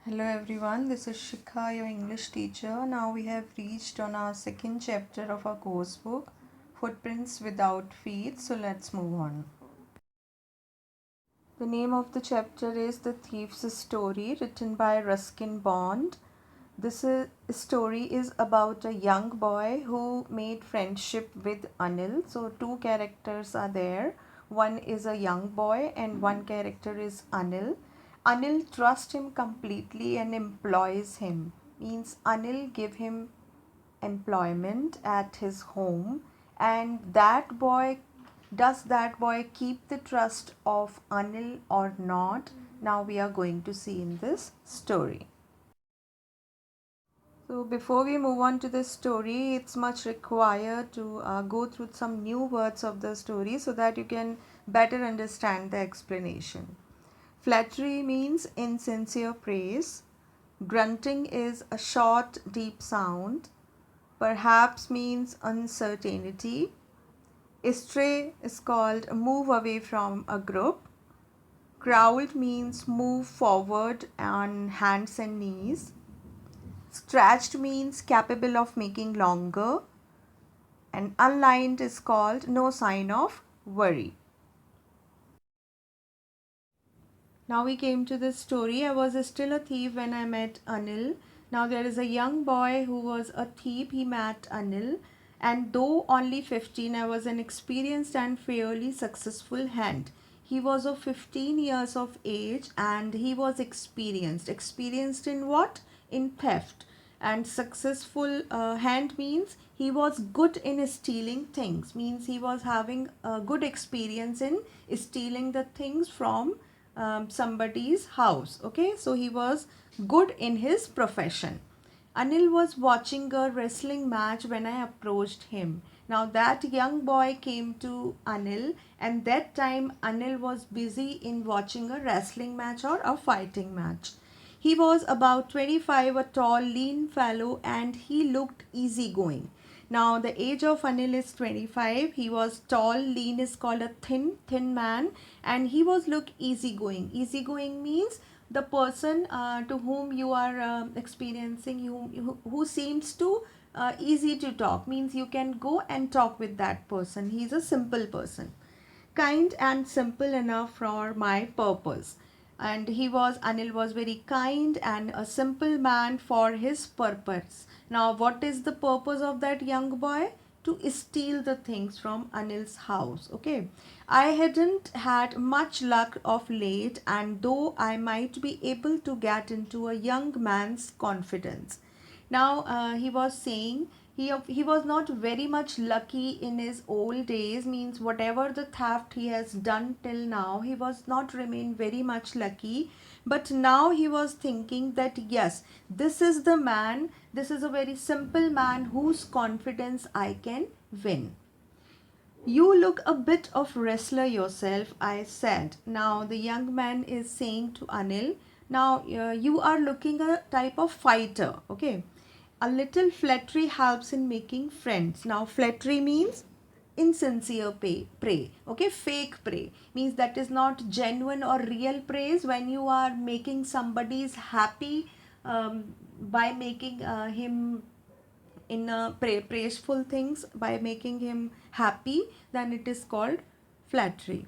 Hello everyone, this is Shikha, your English teacher. Now we have reached on our second chapter of our course book, Footprints Without Feet. So let's move on. The name of the chapter is The Thief's Story, written by Ruskin Bond. Story is about a young boy who made friendship with Anil. So two characters are there. One is a young boy and one character is Anil. Anil trusts him completely and employs him. Means Anil give him employment at his home, and that boy keep the trust of Anil or not? Now we are going to see in this story. So before we move on to the story, it's much required to go through some new words of the story so that you can better understand the explanation. Flattery means insincere praise. Grunting is a short, deep sound. Perhaps means uncertainty. Stray is called move away from a group. Crawled means move forward on hands and knees. Stretched means capable of making longer. And unlined is called no sign of worry. Now we came to this story. I was still a thief when I met Anil. Now there is a young boy who was a thief. He met Anil. And though only 15, I was an experienced and fairly successful hand. He was of 15 years of age and he was experienced. Experienced in what? In theft. And successful hand means he was good in stealing things. Means he was having a good experience in stealing the things from somebody's house. Okay, so he was good in his profession. Anil was watching a wrestling match when I approached him. Now that young boy came to Anil, and that time Anil was busy in watching a wrestling match or a fighting match. He was about 25, a tall, lean fellow, and he looked easygoing. Now, the age of Anil is 25. He was tall, lean is called a thin man, and he was look easygoing. Easygoing means the person to whom you are experiencing, who seems to easy to talk, means you can go and talk with that person. He's a simple person, kind and simple enough for my purpose. And Anil was very kind and a simple man for his purpose. Now what is the purpose of that young boy? To steal the things from Anil's house. Okay, I hadn't had much luck of late, and though I might be able to get into a young man's confidence. Now he was saying he was not very much lucky in his old days. Means whatever the theft he has done till now, he was not remain very much lucky. But now he was thinking that yes, this is the man, this is a very simple man whose confidence I can win. You look a bit of wrestler yourself, I said. Now the young man is saying to Anil, now you are looking a type of fighter. Okay, a little flattery helps in making friends. Now flattery means insincere praise. Okay, fake praise means that is not genuine or real praise. When you are making somebody's happy by making him in praiseful things, by making him happy, then it is called flattery.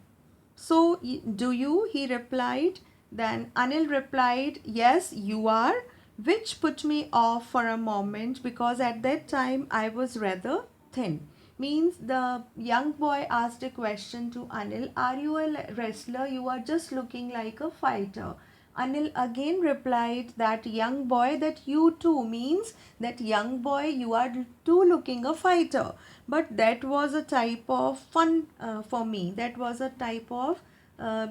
So do you? He replied. Then Anil replied, yes, you are, which put me off for a moment because at that time I was rather thin. Means the young boy asked a question to Anil, are you a wrestler? You are just looking like a fighter. Anil again replied, that young boy, that you too, means that young boy, you are too looking a fighter. But that was a type of fun for me. That was a type of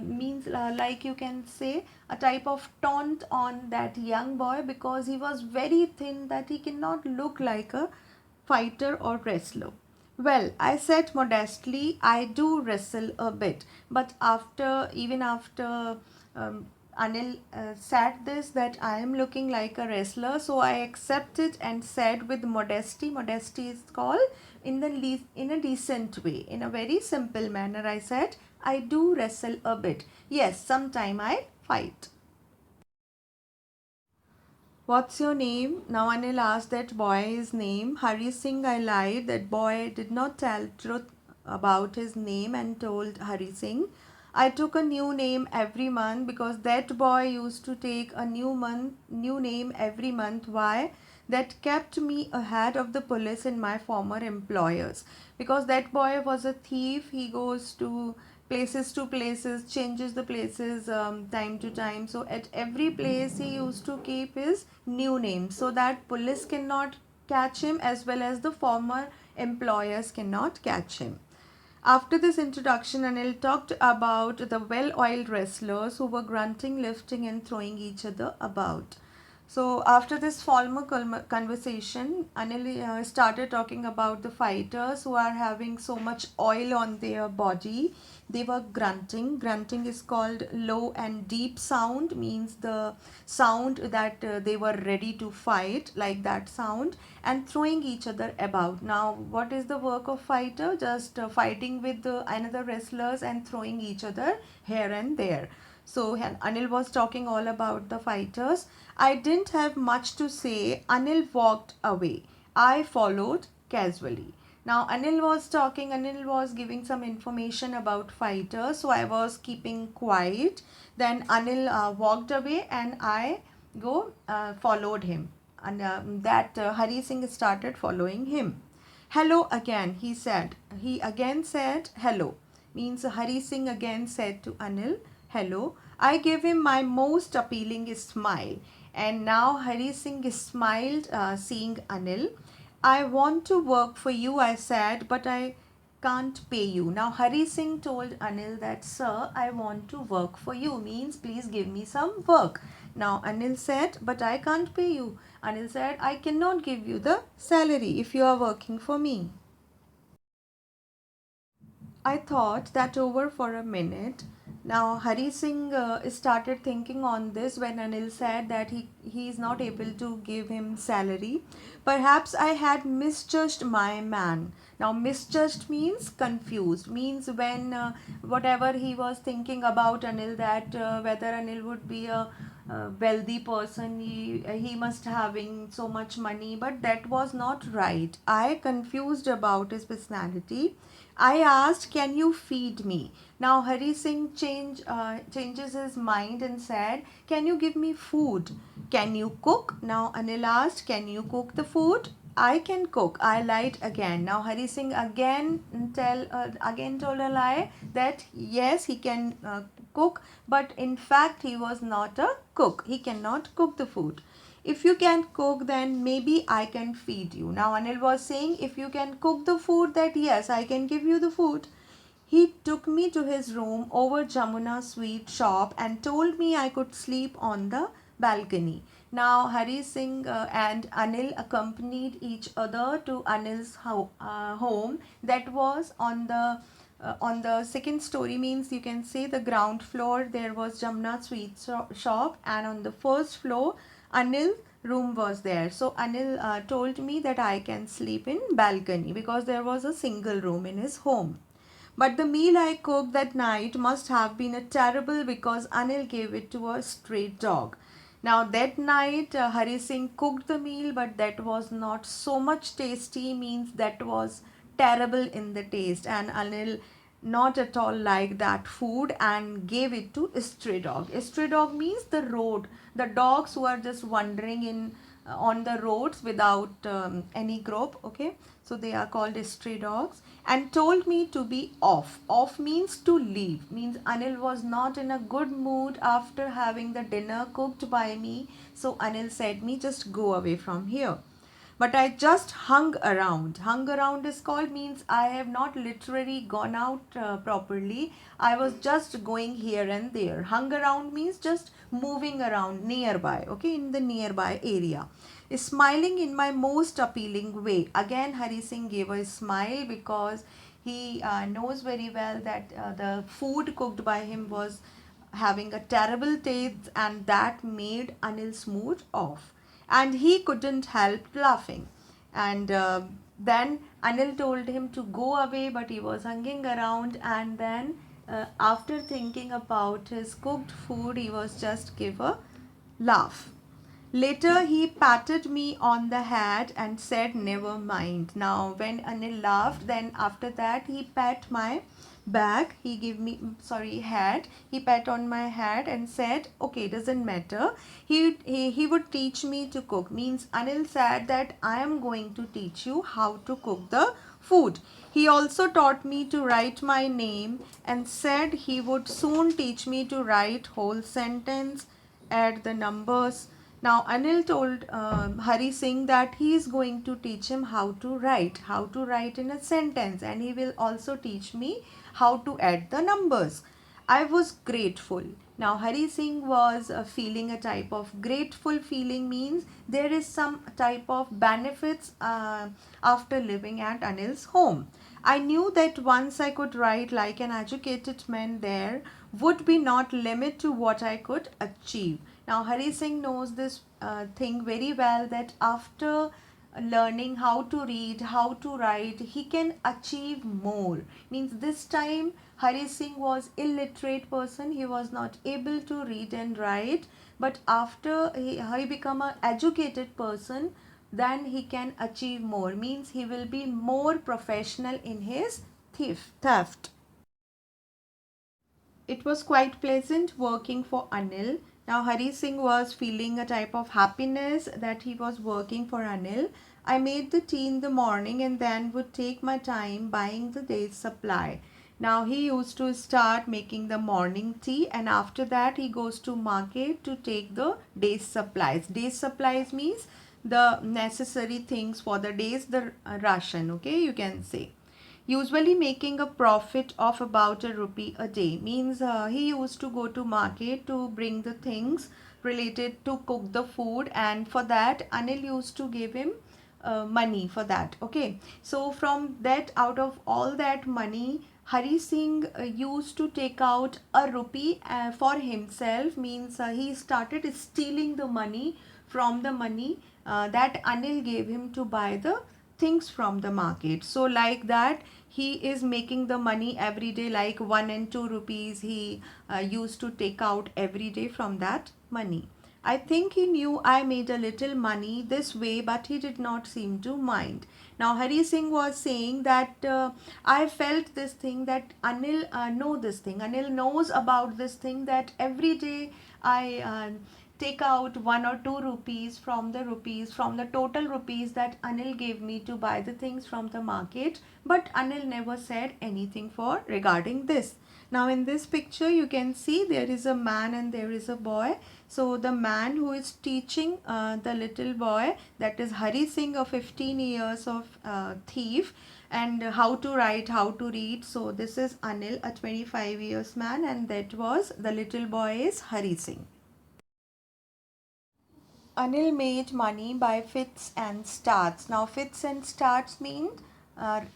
means like you can say a type of taunt on that young boy because he was very thin, that he cannot look like a fighter or wrestler. Well, I said modestly, I do wrestle a bit. But even after Anil said this, that I am looking like a wrestler, so I accepted and said with modesty. Modesty is called in a decent way, in a very simple manner. I said, I do wrestle a bit. Yes, sometime I fight. What's your name? Now Anil asked that boy his name. Hari Singh, I lied. That boy did not tell truth about his name and told Hari Singh. I took a new name every month because that boy used to take a new name every month. Why? That kept me ahead of the police in my former employers. Because that boy was a thief. He goes to places, changes the places time to time. So at every place he used to keep his new name so that police cannot catch him as well as the former employers cannot catch him. After this introduction, Anil talked about the well oiled wrestlers who were grunting, lifting, and throwing each other about. So, after this formal conversation, Anil started talking about the fighters who are having so much oil on their body. They were grunting. Grunting is called low and deep sound, means the sound that they were ready to fight, like that sound, and throwing each other about. Now, what is the work of fighter? Just fighting with another wrestlers and throwing each other here and there. So Anil was talking all about the fighters. I didn't have much to say. Anil walked away. I followed casually. Now Anil was talking, Anil was giving some information about fighters, so I was keeping quiet. Then Anil walked away and I go followed him. And that Hari Singh started following him. Hello again, he said. He again said hello. Means Hari Singh again said to Anil, hello. I gave him my most appealing smile. And now Hari Singh smiled seeing Anil. I want to work for you, I said, but I can't pay you. Now Hari Singh told Anil that, sir, I want to work for you, means please give me some work. Now Anil said, but I can't pay you. Anil said, I cannot give you the salary if you are working for me. I thought that over for a minute. Now Hari Singh started thinking on this when Anil said that he is not able to give him salary. Perhaps I had misjudged my man. Now misjudged means confused, means when whatever he was thinking about Anil, that whether Anil would be a wealthy person, he must having so much money, but that was not right. I confused about his personality. I asked, can you feed me? Now Hari Singh changes his mind and said, can you give me food? Can you cook? Now Anil asked, can you cook the food? I can cook. I lied again. Now Hari Singh again told a lie that yes, he can cook, but in fact he was not a cook. He cannot cook the food. If you can cook, then maybe I can feed you. Now Anil was saying, if you can cook the food, that yes, I can give you the food. He took me to his room over Jamuna sweet shop and told me I could sleep on the balcony. Now Hari Singh and Anil accompanied each other to Anil's home that was on the second story, means you can say the ground floor there was Jamuna sweet shop, and on the first floor Anil room was there. So Anil told me that I can sleep in balcony because there was a single room in his home. But the meal I cooked that night must have been a terrible because Anil gave it to a stray dog. Now that night Hari Singh cooked the meal, but that was not so much tasty, means that was terrible in the taste, and Anil not at all like that food and gave it to stray dog. Stray dog means the road, the dogs who are just wandering in on the roads without any group. Okay, so they are called stray dogs, and told me to be off. Off means to leave, means Anil was not in a good mood after having the dinner cooked by me. So Anil said me, just go away from here. But I just hung around. Hung around is called, means I have not literally gone out properly. I was just going here and there. Hung around means just moving around nearby, okay, in the nearby area. Smiling in my most appealing way. Again, Hari Singh gave a smile because he knows very well that the food cooked by him was having a terrible taste, and that made Anil's mood off, and he couldn't help laughing. And then Anil told him to go away, but he was hanging around. And then, after thinking about his cooked food, he was just give a laugh. Later, he patted me on the head and said, "Never mind." Now, when Anil laughed, then after that, he pat my back. He gave me, sorry, head. He pat on my head and said, "Okay, doesn't matter." He would teach me to cook. Means Anil said that I am going to teach you how to cook the food. He also taught me to write my name and said he would soon teach me to write whole sentence, add the numbers. Now Anil told Hari Singh that he is going to teach him how to write in a sentence, and he will also teach me how to add the numbers. I was grateful. Now Hari Singh was feeling a type of grateful feeling, means there is some type of benefits after living at Anil's home. I knew that once I could write like an educated man, there would be not limit to what I could achieve. Now Hari Singh knows this thing very well, that after learning how to read, how to write, he can achieve more. Means this time Hari Singh was illiterate person, he was not able to read and write, but after he become a educated person, then he can achieve more. Means he will be more professional in his theft. It was quite pleasant working for Anil. Now Hari Singh was feeling a type of happiness that he was working for Anil. I made the tea in the morning and then would take my time buying the day's supply. Now he used to start making the morning tea, and after that he goes to market to take the day's supplies. Day's supplies means the necessary things for the days, the ration, okay, you can say, usually making a profit of about a rupee a day. Means he used to go to market to bring the things related to cook the food, and for that Anil used to give him money for that. Okay, so from that, out of all that money, Hari Singh used to take out a rupee for himself. Means he started stealing the money from the money that Anil gave him to buy the things from the market. So like that, he is making the money every day, like 1 and 2 rupees he used to take out every day from that money. I think he knew I made a little money this way, but he did not seem to mind. Now Hari Singh was saying that I felt this thing, that Anil know this thing. Anil knows about this thing, that every day I take out 1 or 2 rupees from the total rupees that Anil gave me to buy the things from the market, but Anil never said anything for regarding this. Now in this picture you can see there is a man and there is a boy. So the man who is teaching the little boy, that is Hari Singh, of 15 years of thief, and how to write, how to read. So this is Anil, a 25 years man, and that was the little boy is Hari Singh. Anil made money by fits and starts. Now, fits and starts mean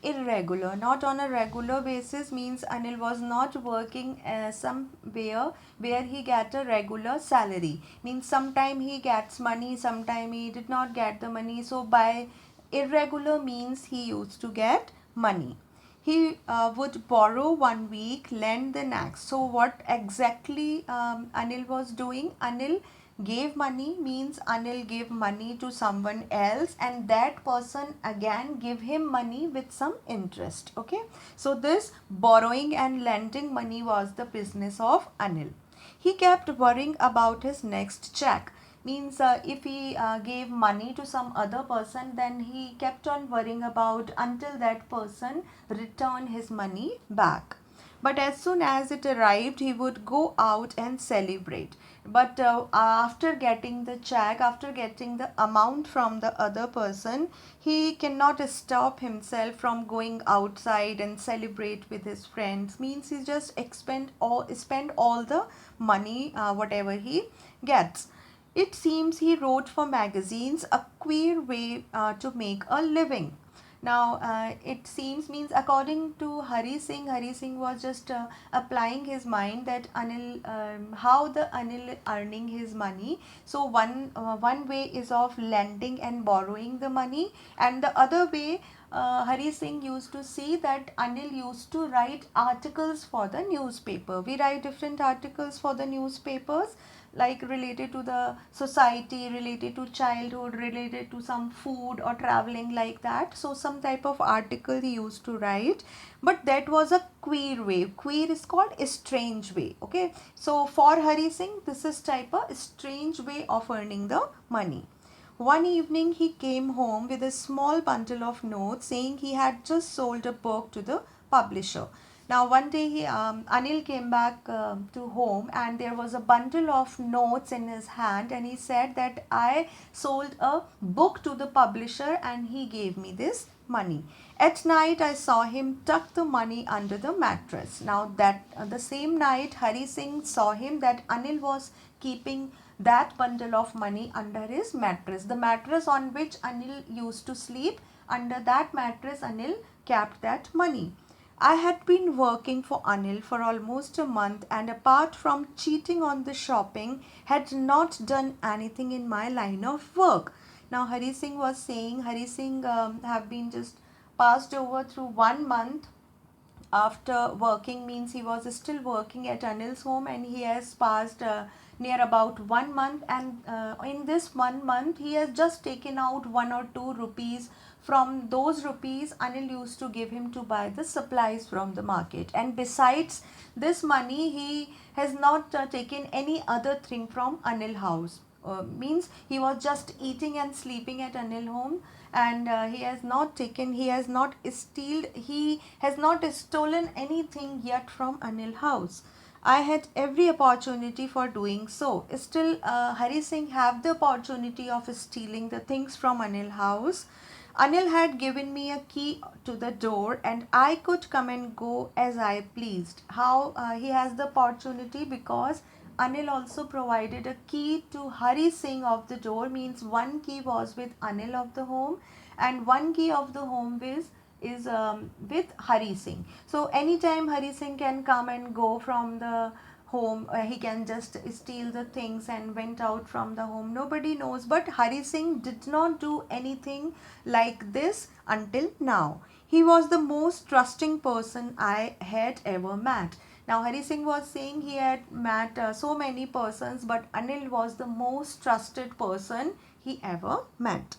irregular, not on a regular basis. Means Anil was not working somewhere where he get a regular salary. Means sometime he gets money, sometime he did not get the money. So by irregular means he used to get money. He would borrow 1 week, lend the next. So what exactly Anil was doing? Anil gave money, means Anil gave money to someone else, and that person again give him money with some interest. Okay, so this borrowing and lending money was the business of Anil. He kept worrying about his next check. Means if he gave money to some other person, then he kept on worrying about until that person returned his money back. But as soon as it arrived, he would go out and celebrate. But after getting the check, after getting the amount from the other person, he cannot stop himself from going outside and celebrate with his friends. Means he just spend all the money whatever he gets. It seems he wrote for magazines, a queer way to make a living. Now, it seems, means according to Hari Singh was just applying his mind that Anil, how the Anil earning his money. So one way is of lending and borrowing the money, and the other way, Hari Singh used to see that Anil used to write articles for the newspaper. We write different articles for the newspapers. like related to the society, related to childhood, related to some food or traveling, like that. So some type of article he used to write, but that was a queer way. Queer is called a strange way. Okay, so for Hari Singh, this is type a strange way of earning the money. One evening he came home with a small bundle of notes saying he had just sold a book to the publisher. Now one day Anil came back to home, and there was a bundle of notes in his hand, and he said that I sold a book to the publisher and he gave me this money. At night I saw him tuck the money under the mattress. Now that the same night Hari Singh saw him that Anil was keeping that bundle of money under his mattress. The mattress on which Anil used to sleep, under that mattress Anil kept that money. I had been working for Anil for almost a month, and apart from cheating on the shopping, had not done anything in my line of work. Now Hari Singh was saying, Hari Singh have been just passed over through 1 month after working, means he was still working at Anil's home, and he has passed near about 1 month, and in this 1 month he has just taken out 1 or 2 rupees. From those rupees Anil used to give him to buy the supplies from the market, and besides this money he has not taken any other thing from Anil house. Means he was just eating and sleeping at Anil home, and he has not stealed, he has not stolen anything yet from Anil house. I had every opportunity for doing so. Still, Hari Singh have the opportunity of stealing the things from Anil house. Anil had given me a key to the door, and I could come and go as I pleased. How he has the opportunity? Because Anil also provided a key to Hari Singh of the door, means one key was with Anil of the home, and one key of the home is with Hari Singh. So anytime Hari Singh can come and go from the home, he can just steal the things and went out from the home. Nobody knows, but Hari Singh did not do anything like this until now. He was the most trusting person I had ever met. Now Hari Singh was saying he had met so many persons, but Anil was the most trusted person he ever met.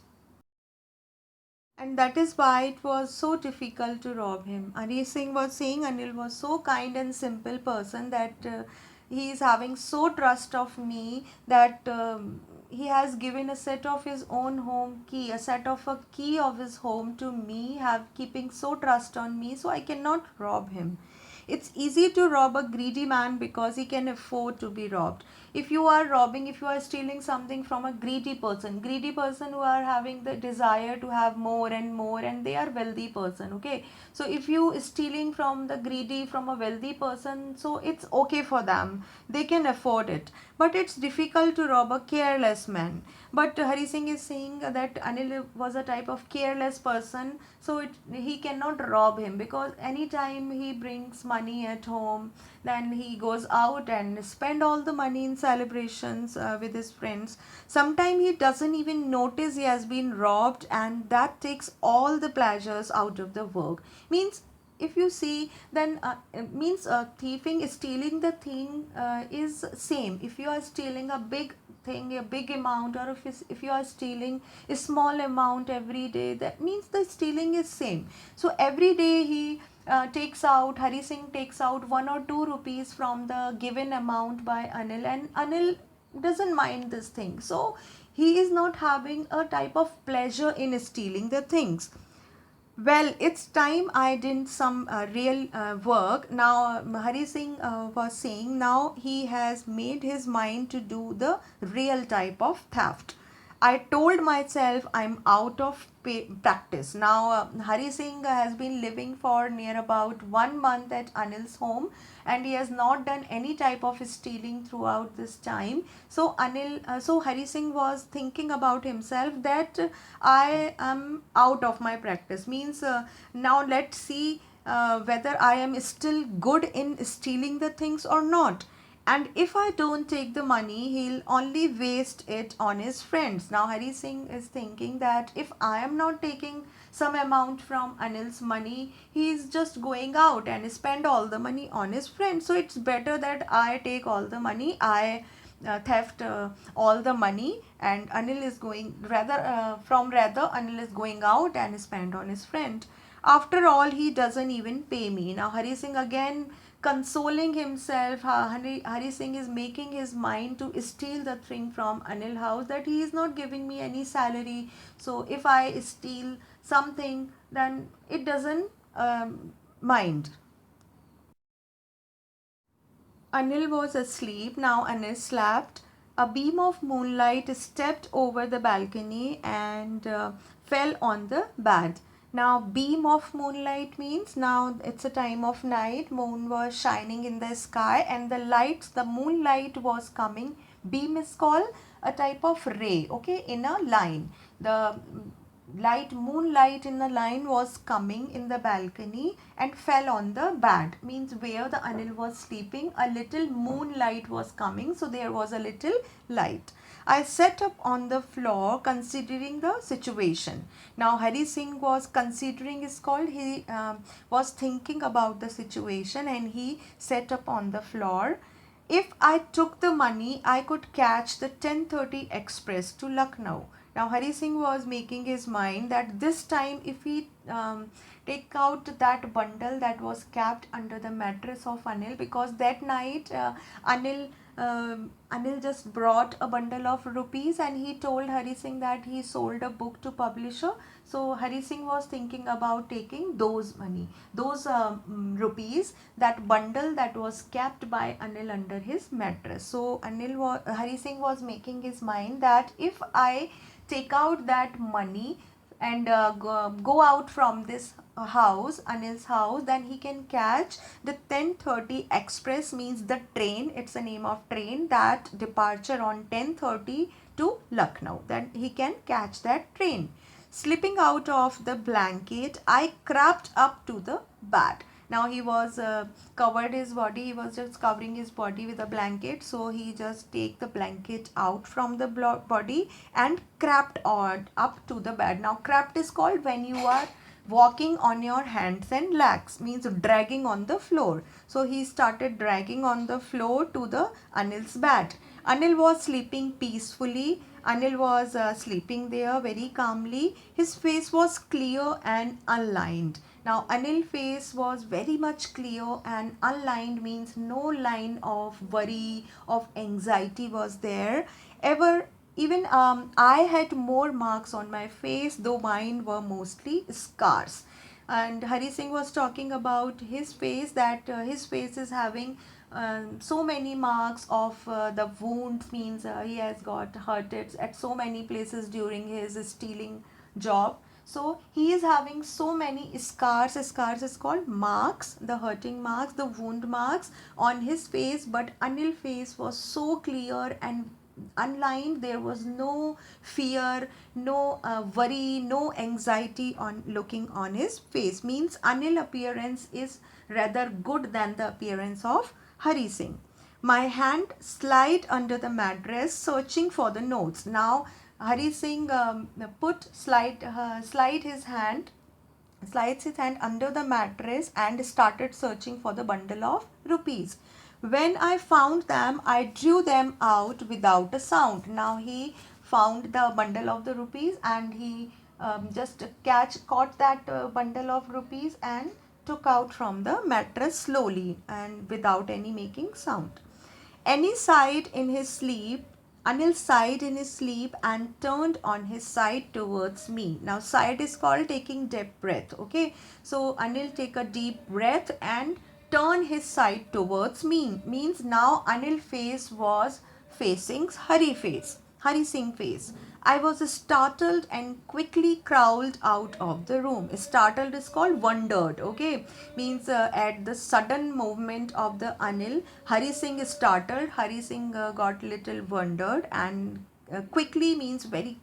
And that is why it was so difficult to rob him. Hari Singh was saying Anil was so kind and simple person that he is having so trust of me that he has given a set of his own home key, a set of a key of his home to me, have keeping so trust on me, so I cannot rob him. It's easy to rob a greedy man because he can afford to be robbed. If you are robbing, if you are stealing something from a greedy person who are having the desire to have more and more, and they are wealthy person, okay? So if you stealing from the greedy, from a wealthy person, so it's okay for them, they can afford it. But it's difficult to rob a careless man. But Hari Singh is saying that Anil was a type of careless person, so he cannot rob him, because anytime he brings money at home, then he goes out and spend all the money in celebrations with his friends. Sometimes he doesn't even notice he has been robbed, and that takes all the pleasures out of the work. Means if you see, then it means thieving, stealing the thing is same. If you are stealing a big thing, a big amount, or if you are stealing a small amount every day, that means the stealing is same. So every day he Hari Singh takes out 1 or 2 rupees from the given amount by Anil, and Anil doesn't mind this thing. So he is not having a type of pleasure in stealing the things. Well, it's time I did some real work. Now, Hari Singh was saying now he has made his mind to do the real type of theft. I told myself I'm out of practice. Now, Hari Singh has been living for near about 1 month at Anil's home, and he has not done any type of stealing throughout this time. So Hari Singh was thinking about himself that I am out of my practice. Means now let's see whether I am still good in stealing the things or not. And if I don't take the money, he'll only waste it on his friends. Now Hari Singh is thinking that if I am not taking some amount from Anil's money, he is just going out and spend all the money on his friends. So it's better that I take all the money. I theft all the money, and Anil is going rather Anil is going out and spend on his friend. After all, he doesn't even pay me. Now Hari Singh again consoling himself. Hari Singh is making his mind to steal the thing from Anil house, that he is not giving me any salary. So if I steal something, then it doesn't mind. Anil was asleep. Now Anil slept. A beam of moonlight stepped over the balcony and fell on the bed. Now, beam of moonlight means now it's a time of night. Moon was shining in the sky, and the moonlight was coming. Beam is called a type of ray, okay, in a line. The moonlight in a line was coming in the balcony and fell on the bed, means where the Anil was sleeping, a little moonlight was coming, so there was a little light. I sat up on the floor considering the situation. Now Hari Singh was considering is called, he was thinking about the situation, and he sat up on the floor. If I took the money, I could catch the 10:30 express to Lucknow. Now Hari Singh was making his mind that this time if he take out that bundle that was kept under the mattress of Anil, because that night Anil Anil just brought a bundle of rupees, and he told Hari Singh that he sold a book to publisher. So Hari Singh was thinking about taking those money, those rupees, that bundle that was kept by Anil under his mattress. So Hari Singh was making his mind that if I take out that money and go out from this house, Anil's house, then he can catch the 10:30 express, means the train, it's a name of train, that departure on 10:30 to Lucknow. Then he can catch that train. Slipping out of the blanket, I crept up to the bed. Now he was covered his body, he was just covering his body with a blanket, so he just take the blanket out from the body and crept on up to the bed. Now crept is called when you are walking on your hands and legs, means dragging on the floor. So he started dragging on the floor to the Anil's bed. Anil was sleeping peacefully. Anil was sleeping there very calmly. His face was clear and unlined. Now Anil's face was very much clear and unlined, means no line of worry, of anxiety was there. Even I had more marks on my face, though mine were mostly scars. And Hari Singh was talking about his face, that his face is having so many marks of the wounds, means he has got hurted at so many places during his stealing job. So he is having so many scars. Scars is called marks, the hurting marks, the wound marks on his face. But Anil's face was so clear and unlined. There was no fear, no worry, no anxiety on looking on his face. Means Anil appearance is rather good than the appearance of Hari Singh. My hand slid under the mattress, searching for the notes. Now Hari Singh slides his hand under the mattress and started searching for the bundle of rupees. When I found them, I drew them out without a sound. Now he found the bundle of the rupees, and he just caught that bundle of rupees and took out from the mattress slowly and without any making sound. Any sighed in his sleep. Anil sighed in his sleep and turned on his side towards me. Now sighed is called taking deep breath. Okay, so Anil take a deep breath and turn his side towards me. Means now Anil face was facing Hari Singh face. I was startled and quickly crawled out of the room. Startled is called wondered. Okay, means at the sudden movement of the Anil, Hari Singh is startled. Hari Singh got little wondered, and quickly means very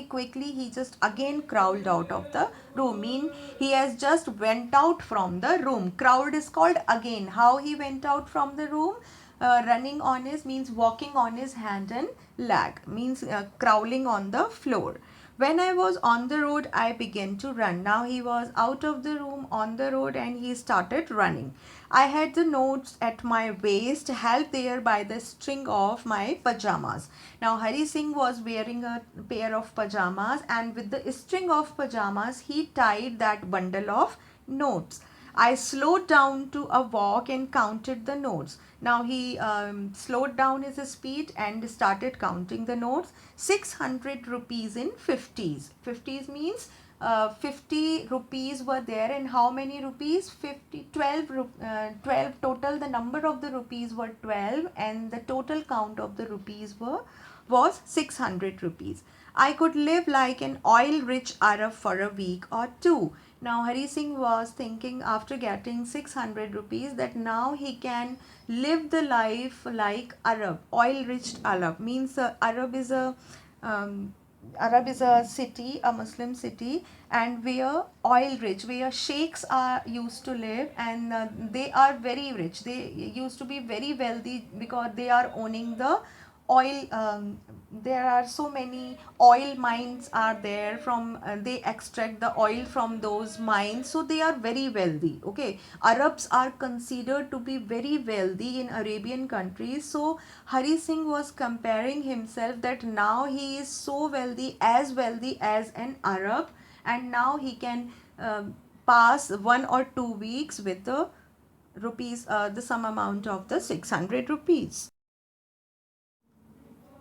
quickly he just again crawled out of the room. Mean he has just went out from the room. Crawled is called again. How he went out from the room? Running on his, means walking on his hand and leg, means crawling on the floor. When I was on the road, I began to run. Now he was out of the room on the road and he started running. I had the notes at my waist, held there by the string of my pajamas. Now Hari Singh was wearing a pair of pajamas, and with the string of pajamas, he tied that bundle of notes. I slowed down to a walk and counted the notes. Now he slowed down his speed and started counting the notes. 600 rupees in 50s. 50s means 50 rupees were there, and how many rupees? 50, 12, 12 total. The number of the rupees were 12 and the total count of the rupees was 600 rupees. I could live like an oil-rich Arab for a week or two. Now Hari Singh was thinking, after getting 600 rupees, that now he can live the life like Arab. Oil-rich Arab means um, Arab is a city, a Muslim city, and where oil rich, where sheikhs are used to live, and they are very rich. They used to be very wealthy because they are owning the oil. There are so many oil mines are there, from they extract the oil from those mines, so they are very wealthy. Okay, Arabs are considered to be very wealthy in Arabian countries. So Hari Singh was comparing himself that now he is so wealthy as an Arab, and now he can pass 1 or 2 weeks with the rupees, the sum amount of the 600 rupees.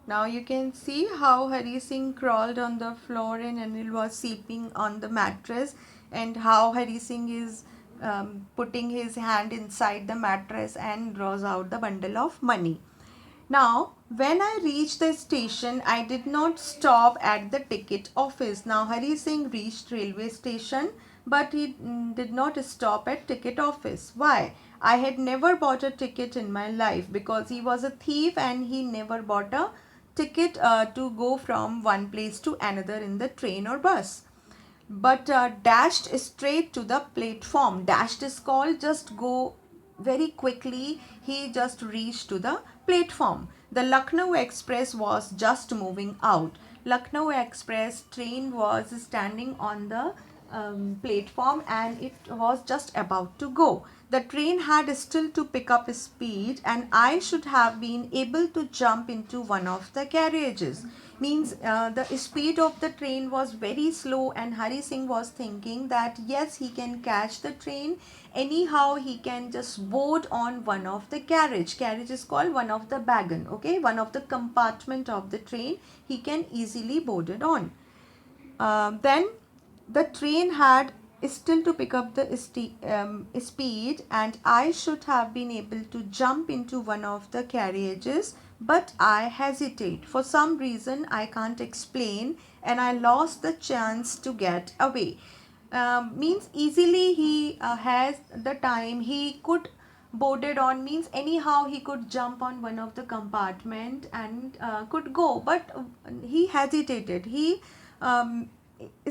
Now you can see how Hari Singh crawled on the floor and Anil was sleeping on the mattress, and how Hari Singh is putting his hand inside the mattress and draws out the bundle of money. Now, when I reached the station, I did not stop at the ticket office. Now, Hari Singh reached railway station, but he did not stop at ticket office. Why? I had never bought a ticket in my life, because he was a thief and he never bought a ticket to go from one place to another in the train or bus, but dashed straight to the platform. Dashed is called just go very quickly. He just reached to the platform. The Lucknow Express was just moving out. Lucknow Express train was standing on the platform, and it was just about to go. The train had still to pick up speed, and I should have been able to jump into one of the carriages. Means the speed of the train was very slow, and Hari Singh was thinking that yes, he can catch the train. Anyhow, he can just board on one of the carriage. Carriage is called one of the wagon. Okay, one of the compartment of the train. He can easily board it on. Then the train had still to pick up the speed, and I should have been able to jump into one of the carriages, but I hesitate. For some reason I can't explain, and I lost the chance to get away. Means easily he has the time, he could boarded on, means anyhow he could jump on one of the compartment and could go, but he hesitated. He um,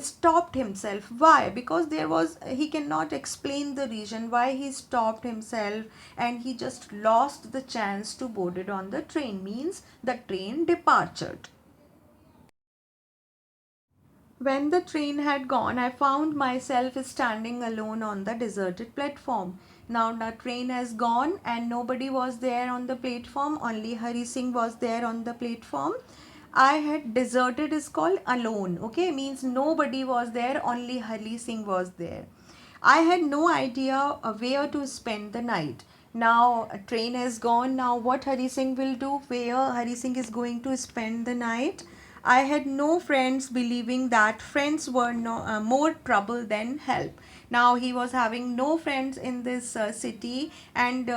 stopped himself. Why? Because there was, he cannot explain the reason why he stopped himself, and he just lost the chance to board it on the train. Means the train departed. When the train had gone, I found myself standing alone on the deserted platform. Now the train has gone and nobody was there on the platform, only Hari Singh was there on the platform. I had deserted is called alone, okay, means nobody was there, only Hari Singh was there. I had no idea where to spend the night. Now a train has gone. Now what Hari Singh will do? Where Hari Singh is going to spend the night? I had no friends, believing that friends were more trouble than help. Now he was having no friends in this city, and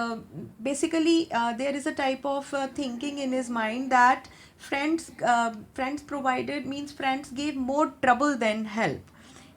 basically there is a type of thinking in his mind that friends provided, means friends gave more trouble than help,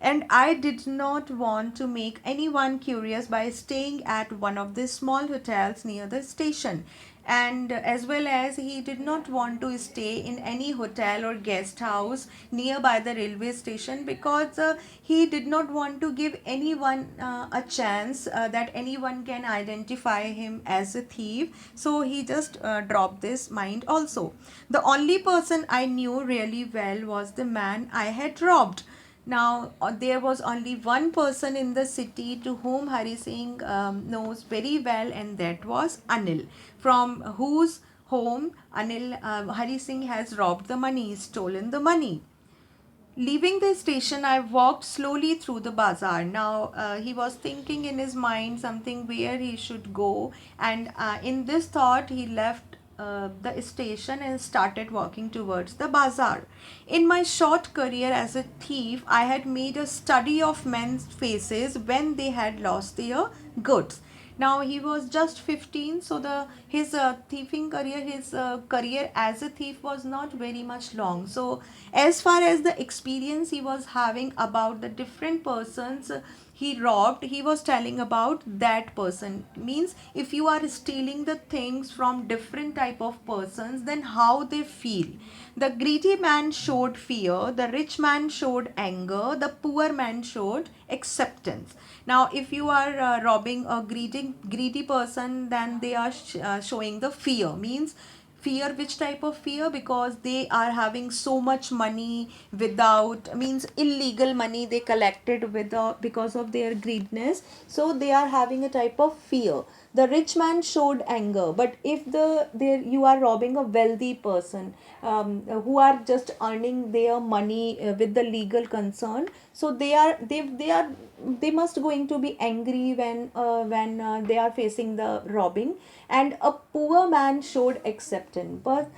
and I did not want to make anyone curious by staying at one of the small hotels near the station. and as well as he did not want to stay in any hotel or guest house nearby the railway station, because he did not want to give anyone a chance that anyone can identify him as a thief. So he just dropped this mind also. The only person I knew really well was the man I had robbed. Now, there was only one person in the city to whom Hari Singh knows very well, and that was Anil, from whose home Hari Singh has robbed the money, stolen the money. Leaving the station, I walked slowly through the bazaar. Now, he was thinking in his mind something where he should go, and in this thought, he left the station and started walking towards the bazaar. In my short career as a thief, I had made a study of men's faces when they had lost their goods. Now he was just 15, so the his thieving career, his career as a thief was not very much long. So as far as the experience he was having about the different persons he robbed, he was telling about that person. Means if you are stealing the things from different type of persons, then how they feel. The greedy man showed fear, the rich man showed anger, the poor man showed acceptance. Now if you are robbing a greedy person, then they are showing the fear. Means fear, which type of fear? Because they are having so much money without, means illegal money they collected with because of their greediness, so they are having a type of fear. The rich man showed anger, but if there you are robbing a wealthy person, who are just earning their money with the legal concern, so they must going to be angry when they are facing the robbing. And a poor man showed acceptance, but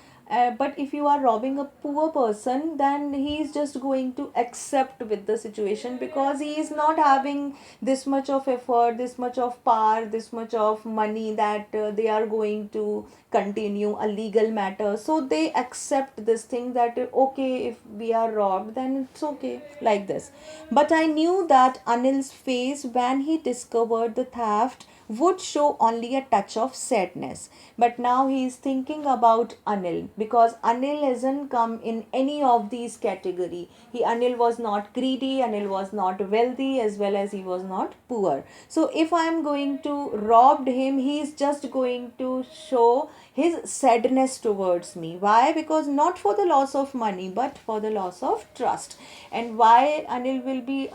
if you are robbing a poor person, then he is just going to accept with the situation, because he is not having this much of effort, this much of power, this much of money, that they are going to continue a legal matter. So they accept this thing that okay, if we are robbed, then it's okay, like this. But I knew that Anil's face when he discovered the theft would show only a touch of sadness. But now he is thinking about Anil, because Anil hasn't come in any of these category. Anil was not greedy, Anil was not wealthy, as well as he was not poor. So if I am going to rob him, he is just going to show his sadness towards me. Why? Because not for the loss of money, but for the loss of trust. And why Anil will be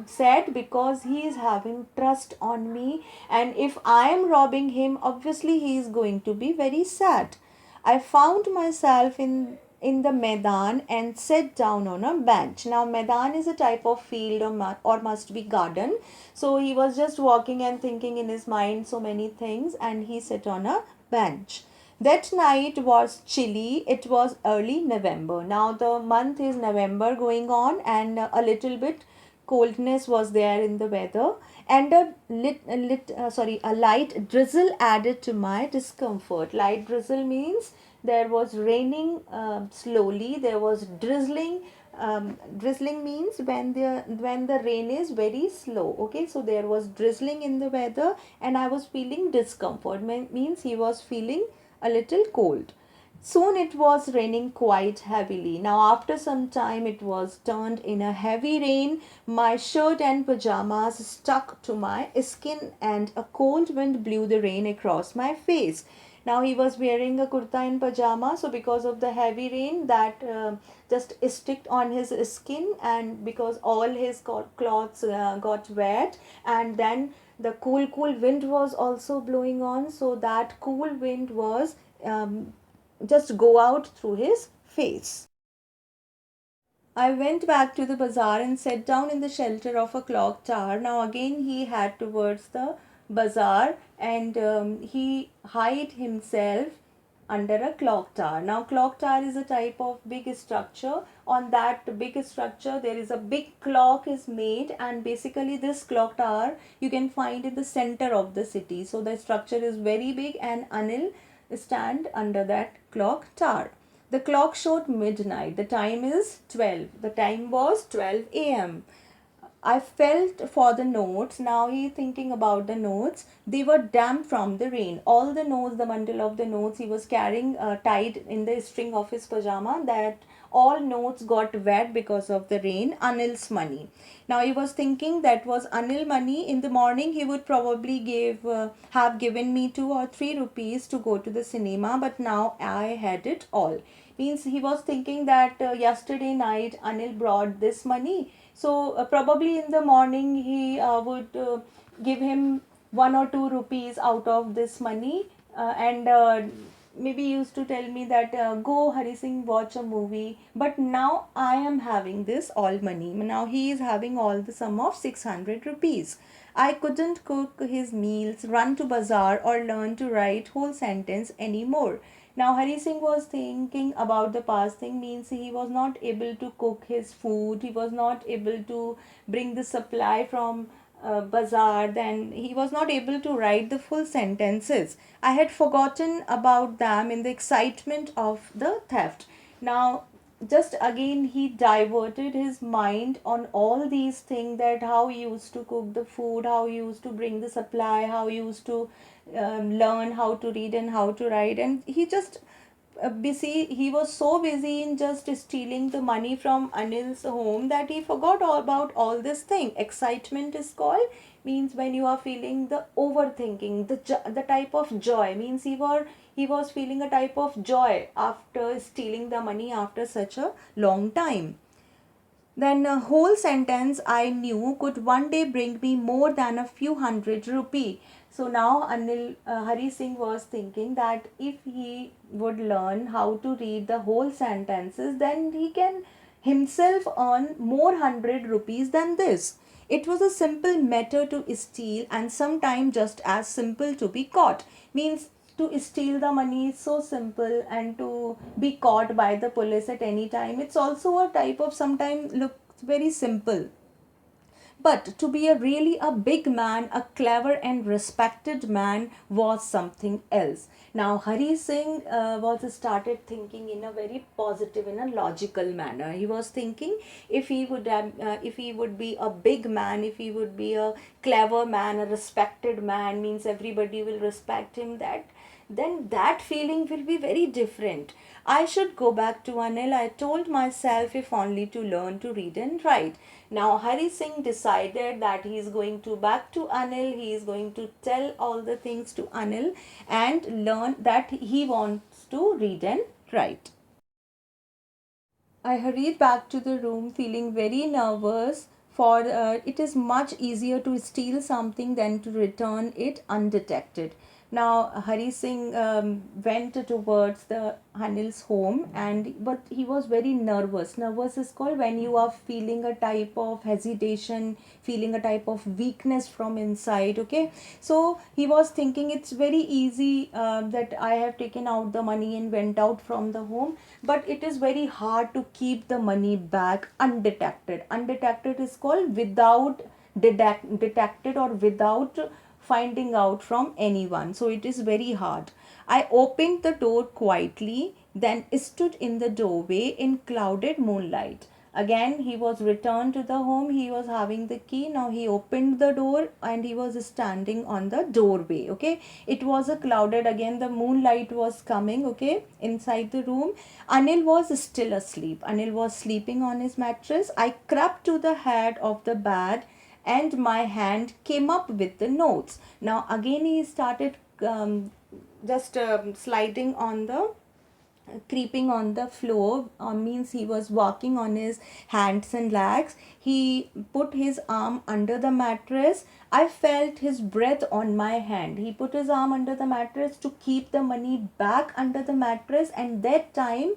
sad? Because he is having trust on me, and if I am robbing him, obviously he is going to be very sad. I found myself in the Maidan and sat down on a bench. Now, Maidan is a type of field, or must be garden. So he was just walking and thinking in his mind so many things, and he sat on a bench. That night was chilly. It was early November. Now the month is November going on, and a little bit coldness was there in the weather, and a light drizzle added to my discomfort. Light drizzle means there was raining slowly. There was drizzling. Drizzling means when the rain is very slow. Okay, so there was drizzling in the weather, and I was feeling discomfort. Means he was feeling a little cold. Soon it was raining quite heavily. Now, after some time, it was turned in a heavy rain. My shirt and pajamas stuck to my skin, and a cold wind blew the rain across my face. Now, he was wearing a kurta and pajama, so because of the heavy rain, that just sticked on his skin, and because all his clothes got wet, and then the cool wind was also blowing on, so that cool wind was just go out through his face. I went back to the bazaar and sat down in the shelter of a clock tower. Now again he had towards the bazaar, and he hid himself under a clock tower. Now clock tower is a type of big structure. On that big structure there is a big clock is made, and basically this clock tower you can find in the center of the city. So the structure is very big, and Anil stand under that clock tower. The clock showed midnight. The time is 12. The time was 12 a.m. I felt for the notes. Now he thinking about the notes. They were damp from the rain. All the notes, the bundle of the notes he was carrying tied in the string of his pajama, that all notes got wet because of the rain. Anil's money. Now he was thinking that was Anil money. In the morning he would probably have given me 2 or 3 rupees to go to the cinema, but now I had it all. Means he was thinking that yesterday night Anil brought this money, so probably in the morning he would give him 1 or 2 rupees out of this money, and maybe used to tell me that go Hari Singh, watch a movie. But now I am having this all money. Now he is having all the sum of 600 rupees. I couldn't cook his meals, run to bazaar, or learn to write whole sentence anymore. Now Hari Singh was thinking about the past thing, means he was not able to cook his food, he was not able to bring the supply from bazaar, then he was not able to write the full sentences. I had forgotten about them in the excitement of the theft. Now just again he diverted his mind on all these things, that how he used to cook the food, how he used to bring the supply, how he used to learn how to read and how to write, and he just he was so busy in just stealing the money from Anil's home that he forgot all about all this thing. Excitement is called, means when you are feeling the overthinking, the type of joy, means he was feeling a type of joy after stealing the money after such a long time. Then a whole sentence I knew could one day bring me more than a few hundred rupee. So now Hari Singh was thinking that if he would learn how to read the whole sentences, then he can himself earn more 100 rupees than this. It was a simple matter to steal, and sometimes just as simple to be caught. Means to steal the money is so simple, and to be caught by the police at any time, it's also a type of sometimes looks very simple. But to be a really a big man, a clever and respected man, was something else. Now Hari Singh was started thinking in a very positive, in a logical manner. He was thinking if he would be a big man, if he would be a clever man, a respected man, means everybody will respect him. Then that feeling will be very different. I should go back to Anil, I told myself, if only to learn to read and write. Now Hari Singh decided that he is going to back to Anil, he is going to tell all the things to Anil and learn that he wants to read and write. I hurried back to the room feeling very nervous, for it is much easier to steal something than to return it undetected. Now Hari Singh went towards the Anil's home, but he was very nervous. Nervous is called when you are feeling a type of hesitation, feeling a type of weakness from inside. Okay, so he was thinking it's very easy that I have taken out the money and went out from the home, but it is very hard to keep the money back undetected. Undetected is called without detected or without finding out from anyone. So it is very hard. I opened the door quietly, then stood in the doorway in clouded moonlight. Again, he was returned to the home. He was having the key. Now he opened the door and he was standing on the doorway. Okay, it was a clouded, again the moonlight was coming. Okay, inside the room, Anil was still asleep. Anil was sleeping on his mattress. I crept to the head of the bed and my hand came up with the notes. Now again he started just sliding on the creeping on the floor, means he was walking on his hands and legs. He put his arm under the mattress. I felt his breath on my hand. He put his arm under the mattress to keep the money back under the mattress, and that time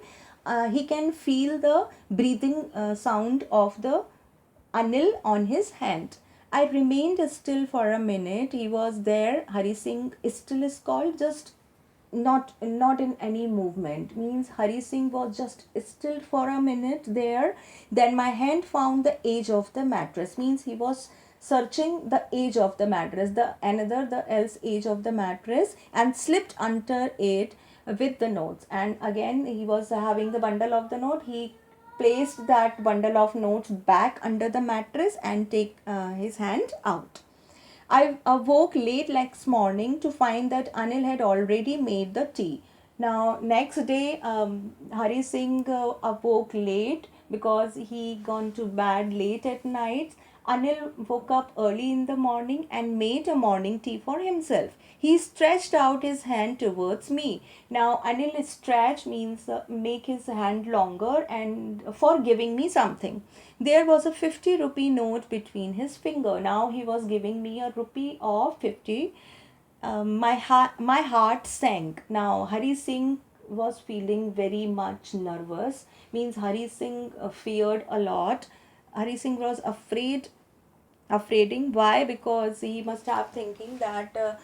he can feel the breathing sound of the Anil on his hand. I remained still for a minute. He was there. Hari Singh still is called, just not in any movement, means Hari Singh was just still for a minute there. Then my hand found the edge of the mattress, means he was searching the edge of the mattress, the else edge of the mattress, and slipped under it with the notes. And again he was having the bundle of the note. He placed that bundle of notes back under the mattress and take his hand out. I awoke late next morning to find that Anil had already made the tea. Now, next day, Hari Singh awoke late because he gone to bed late at night. Anil woke up early in the morning and made a morning tea for himself. He stretched out his hand towards me. Now, Anil stretch means make his hand longer and for giving me something. There was a 50 rupee note between his finger. Now he was giving me a rupee of 50. My heart sank. Now Hari Singh was feeling very much nervous. Means Hari Singh feared a lot. Hari Singh was afraiding. Why? Because he must have thinking that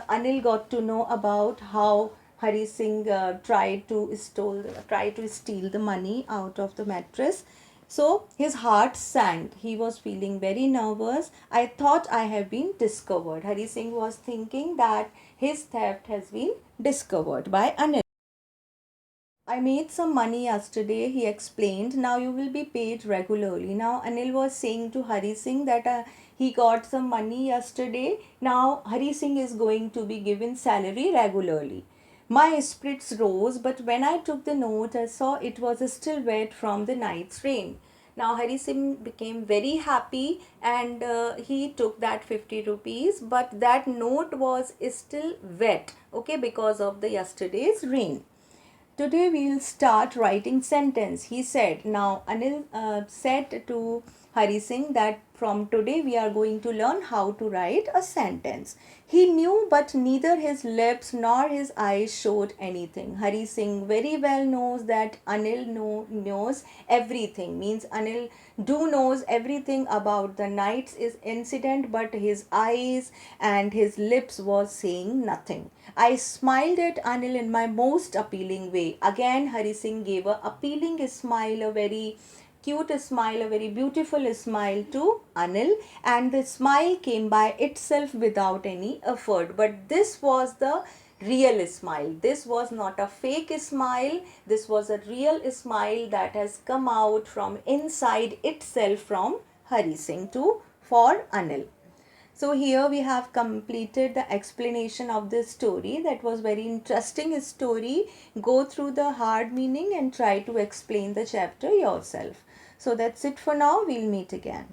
Anil got to know about how Hari Singh tried to steal the money out of the mattress. So his heart sank. He was feeling very nervous. I thought I have been discovered. Hari Singh was thinking that his theft has been discovered by Anil. I made some money yesterday, he explained. Now you will be paid regularly. Now Anil was saying to Hari Singh that he got some money yesterday. Now Hari Singh is going to be given salary regularly. My spirits rose, but when I took the note, I saw it was still wet from the night's rain. Now Hari Singh became very happy and he took that 50 rupees, but that note was still wet, okay, because of the yesterday's rain. Today we'll start writing sentence, he said. Now Anil said to Hari Singh that from today we are going to learn how to write a sentence. He knew, but neither his lips nor his eyes showed anything. Hari Singh very well knows that Anil knows everything. Means Anil knows everything about the night's incident, but his eyes and his lips was saying nothing. I smiled at Anil in my most appealing way. Again, Hari Singh gave a appealing smile, a very cute smile, a very beautiful smile to Anil, and the smile came by itself without any effort. But this was the real smile. This was not a fake smile. This was a real smile that has come out from inside itself from Hari Singh to for Anil. So here we have completed the explanation of this story. That was very interesting story. Go through the hard meaning and try to explain the chapter yourself. So that's it for now. We'll meet again.